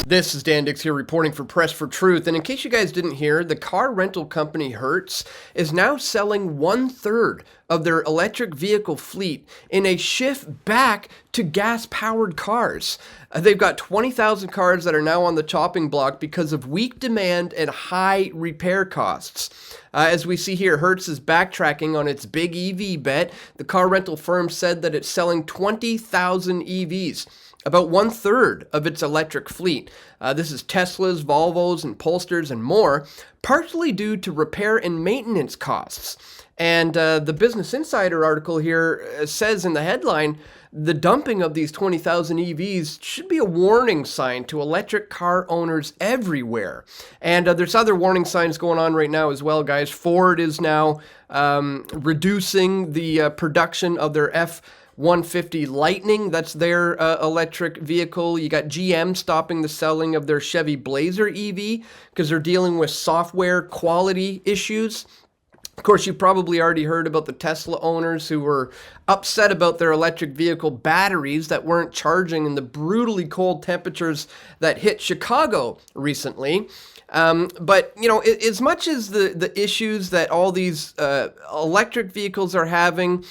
This is Dan Dicks here reporting for Press for Truth, and in case you guys didn't hear, the car rental company Hertz is now selling 1/3 of their electric vehicle fleet in a shift back to gas-powered cars. They've got 20,000 cars that are now on the chopping block because of weak demand and high repair costs. As we see here, Hertz is backtracking on its big EV bet. The car rental firm said that it's selling 20,000 EVs, about 1/3 of its electric fleet. This is Teslas, Volvos, and Polesters, and more, partially due to repair and maintenance costs. And the Business Insider article here says in the headline, the dumping of these 20,000 EVs should be a warning sign to electric car owners everywhere. And there's other warning signs going on right now as well, guys. Ford is now reducing the production of their F-150 Lightning. That's their electric vehicle. You got GM stopping the selling of their Chevy Blazer EV because they're dealing with software quality issues. Of course, you probably already heard about the Tesla owners who were upset about their electric vehicle batteries that weren't charging in the brutally cold temperatures that hit Chicago recently. But, you know, as much as the issues that all these electric vehicles are having,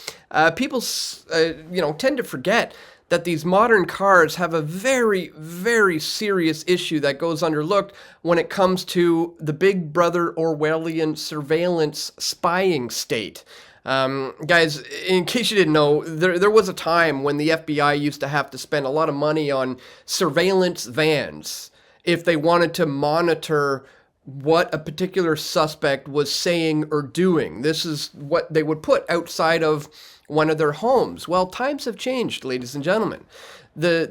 people, tend to forget that these modern cars have a very, very serious issue that goes underlooked when it comes to the Big Brother Orwellian surveillance spying state. Guys, in case you didn't know, there was a time when the FBI used to have to spend a lot of money on surveillance vans if they wanted to monitor what a particular suspect was saying or doing. This is what they would put outside of one of their homes. Well, times have changed, ladies and gentlemen. The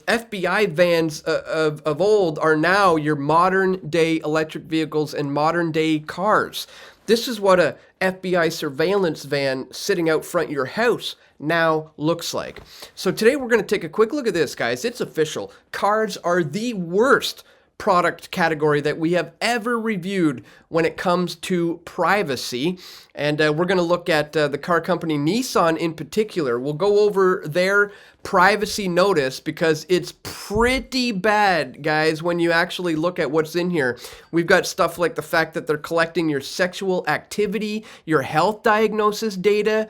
FBI vans of old are now your modern day electric vehicles and modern day cars. This is what a FBI surveillance van sitting out front of your house now looks like. So today we're going to take a quick look at this, guys. It's official. Cars are the worst product category that we have ever reviewed when it comes to privacy. And we're going to look at the car company Nissan in particular. We'll go over their privacy notice because it's pretty bad, guys, when you actually look at what's in here. We've got stuff like the fact that they're collecting your sexual activity, your health diagnosis data,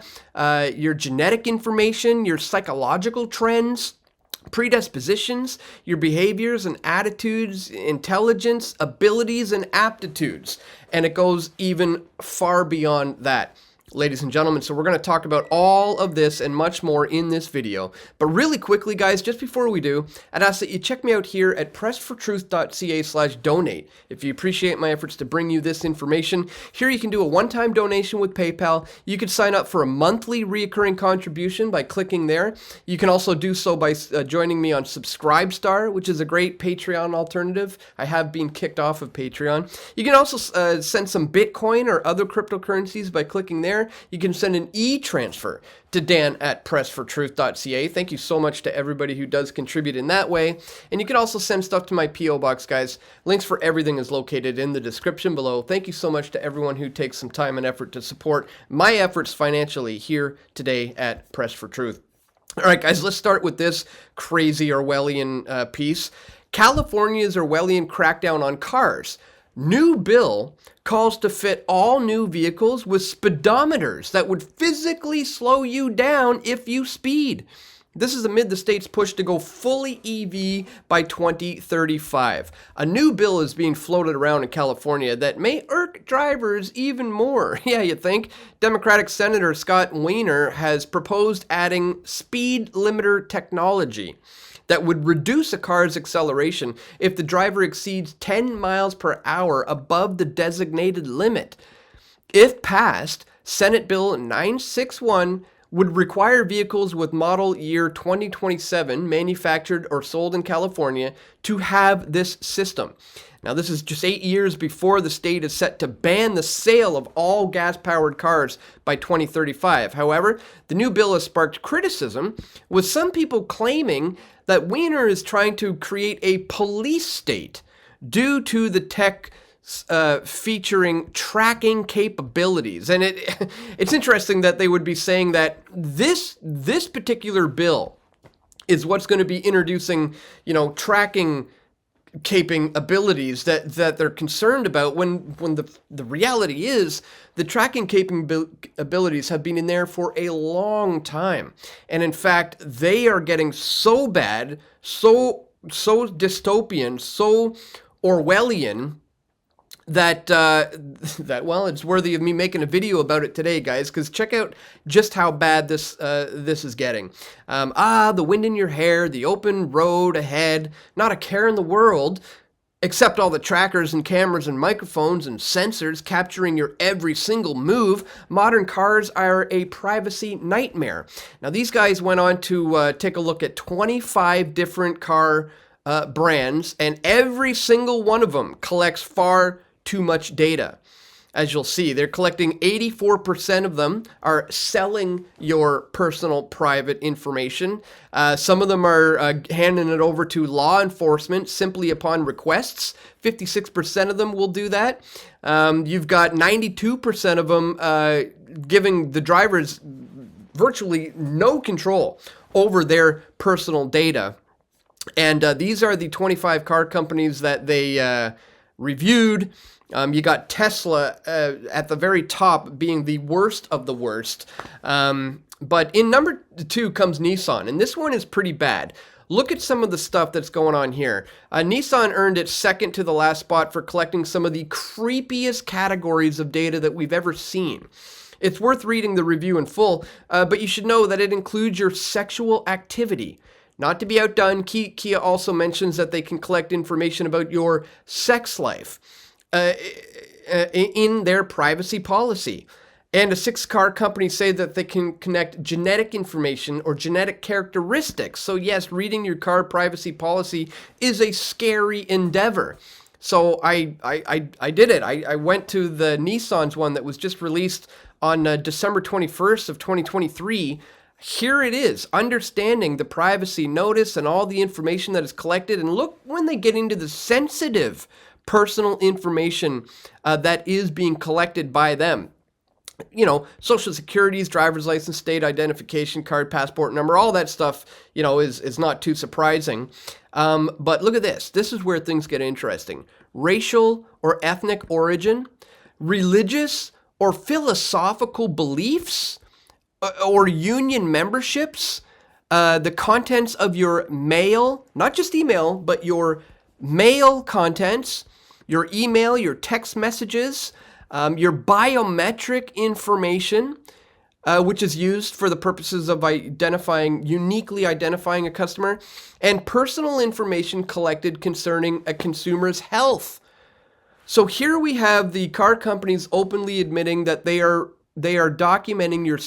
your genetic information, your psychological trends, predispositions, your behaviors and attitudes, intelligence, abilities, and aptitudes. And it goes even far beyond that, ladies and gentlemen. So we're going to talk about all of this and much more in this video. But really quickly, guys, just before we do, I'd ask that you check me out here at pressfortruth.ca/donate. If you appreciate my efforts to bring you this information, here you can do a one-time donation with PayPal. You can sign up for a monthly recurring contribution by clicking there. You can also do so by joining me on Subscribestar, which is a great Patreon alternative. I have been kicked off of Patreon. You can also send some Bitcoin or other cryptocurrencies by clicking there. You can send an e-transfer to dan@pressfortruth.ca. Thank you so much to everybody who does contribute in that way. And you can also send stuff to my P.O. box, guys. Links for everything is located in the description below. Thank you so much to everyone who takes some time and effort to support my efforts financially here today at Press for Truth. All right, guys, let's start with this crazy Orwellian piece. California's Orwellian crackdown on cars. New bill calls to fit all new vehicles with speedometers that would physically slow you down if you speed. This is amid the state's push to go fully EV by 2035. A new bill is being floated around in California that may irk drivers even more. Yeah, you think? Democratic Senator Scott Wiener has proposed adding speed limiter technology that would reduce a car's acceleration if the driver exceeds 10 miles per hour above the designated limit. If passed, Senate Bill 961 would require vehicles with model year 2027 manufactured or sold in California to have this system. Now, this is just 8 years before the state is set to ban the sale of all gas-powered cars by 2035. However, the new bill has sparked criticism, with some people claiming that Wiener is trying to create a police state due to the tech featuring tracking capabilities. And it's interesting that they would be saying that this particular bill is what's going to be introducing, tracking caping abilities that they're concerned about, when the reality is the tracking caping abilities have been in there for a long time. And in fact, they are getting so bad, so dystopian, so Orwellian, that well, it's worthy of me making a video about it today, guys, because check out just how bad this is getting. The wind in your hair, the open road ahead, not a care in the world, except all the trackers and cameras and microphones and sensors capturing your every single move. Modern cars are a privacy nightmare. Now, these guys went on to take a look at 25 different car brands, and every single one of them collects far too much data. As you'll see, they're collecting 84% of them are selling your personal private information. Some of them are handing it over to law enforcement simply upon requests. 56% of them will do that. You've got 92% of them giving the drivers virtually no control over their personal data. And these are the 25 car companies that they reviewed. You got Tesla at the very top being the worst of the worst. But in number 2 comes Nissan, and this one is pretty bad. Look at some of the stuff that's going on here. Nissan earned its second to the last spot for collecting some of the creepiest categories of data that we've ever seen. It's worth reading the review in full, but you should know that it includes your sexual activity. Not to be outdone, Kia also mentions that they can collect information about your sex life in their privacy policy. And a 6-car company say that they can connect genetic information or genetic characteristics. So yes, reading your car privacy policy is a scary endeavor. So I did it. I went to the Nissan's one that was just released on December 21st of 2023. Here it is, understanding the privacy notice and all the information that is collected. And look when they get into the sensitive personal information that is being collected by them. Social securities, driver's license, state identification card, passport number, all that stuff, is not too surprising. But look at this. This is where things get interesting. Racial or ethnic origin, religious or philosophical beliefs, or union memberships, the contents of your mail, not just email, but your mail contents, your email, your text messages, your biometric information, which is used for the purposes of uniquely identifying a customer, and personal information collected concerning a consumer's health. So here we have the car companies openly admitting that they are documenting your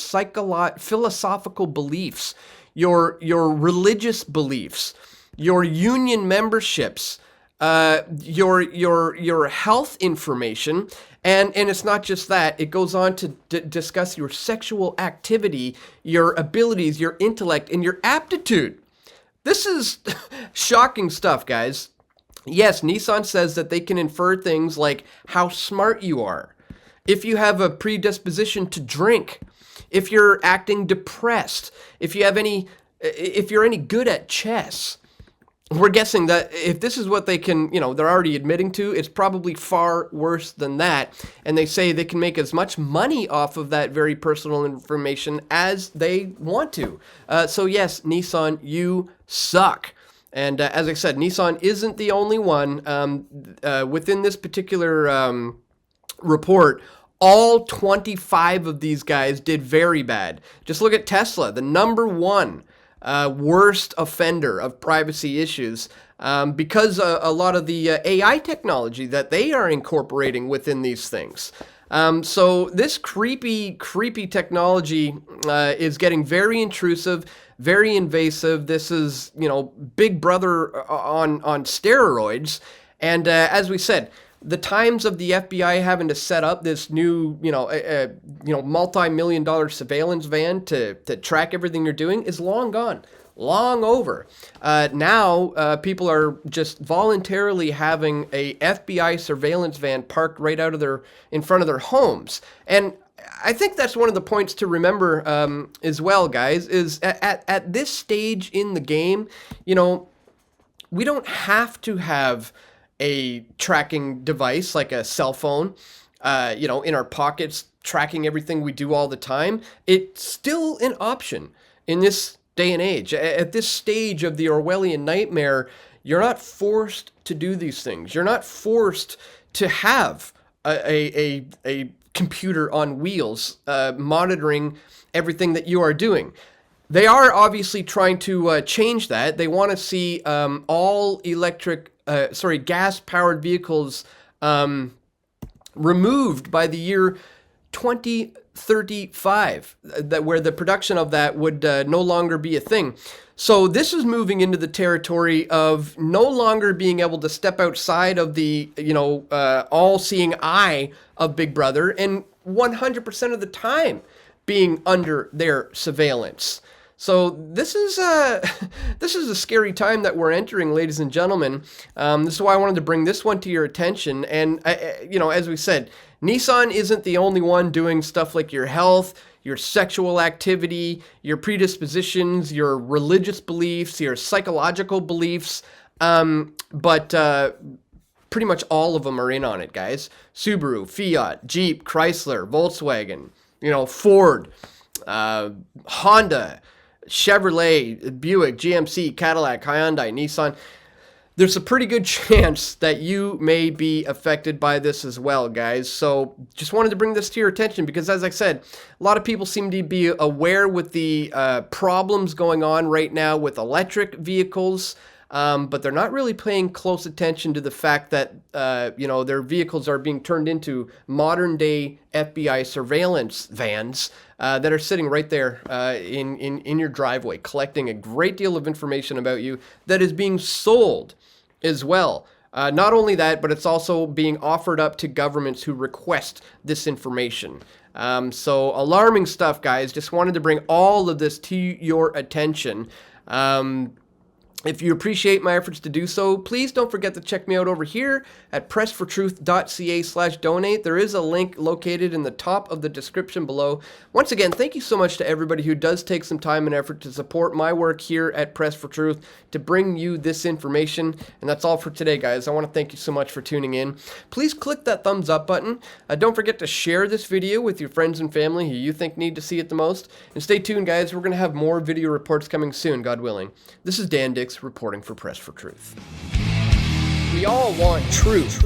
philosophical beliefs, your religious beliefs, your union memberships, your health information, and it's not just that. It goes on to discuss your sexual activity, your abilities, your intellect, and your aptitude. This is shocking stuff, guys. Yes, Nissan says that they can infer things like how smart you are, if you have a predisposition to drink, if you're acting depressed, if you're any good at chess. We're guessing that if this is what they can, they're already admitting to, it's probably far worse than that. And they say they can make as much money off of that very personal information as they want to. So yes, Nissan, you suck. And as I said, Nissan isn't the only one. Within this particular report, all 25 of these guys did very bad. Just look at Tesla, the number one worst offender of privacy issues, because a lot of the AI technology that they are incorporating within these things. So this creepy technology is getting very intrusive, very invasive. This is, Big Brother on steroids. And as we said, the times of the FBI having to set up this new, multi-million-dollar surveillance van to track everything you're doing is long gone, long over. Now people are just voluntarily having a FBI surveillance van parked right in front of their homes. And I think that's one of the points to remember as well, guys, is at this stage in the game, you know, we don't have to have a tracking device like a cell phone, you know, in our pockets, tracking everything we do all the time. It's still an option in this day and age. At this stage of the Orwellian nightmare, you're not forced to do these things. You're not forced to have a computer on wheels monitoring everything that you are doing. They are obviously trying to change that. They want to see all gas-powered vehicles removed by the year 2035, where the production of that would no longer be a thing. So this is moving into the territory of no longer being able to step outside of the, you know, all-seeing eye of Big Brother, and 100% of the time being under their surveillance. So this is a scary time that we're entering, ladies and gentlemen. This is why I wanted to bring this one to your attention. And you know, as we said, Nissan isn't the only one doing stuff like your health, your sexual activity, your predispositions, your religious beliefs, your psychological beliefs. But pretty much all of them are in on it, guys. Subaru, Fiat, Jeep, Chrysler, Volkswagen, you know, Ford, Honda, Chevrolet, Buick, GMC, Cadillac, Hyundai, Nissan. There's a pretty good chance that you may be affected by this as well, guys. So just wanted to bring this to your attention because, as I said, a lot of people seem to be aware with the problems going on right now with electric vehicles, but they're not really paying close attention to the fact that, you know, their vehicles are being turned into modern-day FBI surveillance vans that are sitting right there in your driveway, collecting a great deal of information about you that is being sold as well. Not only that, but it's also being offered up to governments who request this information. So alarming stuff, guys. Just wanted to bring all of this to your attention. If you appreciate my efforts to do so, please don't forget to check me out over here at pressfortruth.ca/donate. There is a link located in the top of the description below. Once again, thank you so much to everybody who does take some time and effort to support my work here at Press for Truth to bring you this information. And that's all for today, guys. I want to thank you so much for tuning in. Please click that thumbs up button. Don't forget to share this video with your friends and family who you think need to see it the most. And stay tuned, guys. We're going to have more video reports coming soon, God willing. This is Dan Dicks reporting for Press for Truth. We all want truth.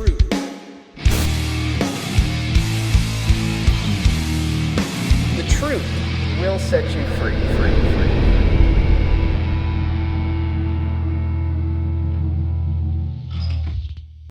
The truth will set you free.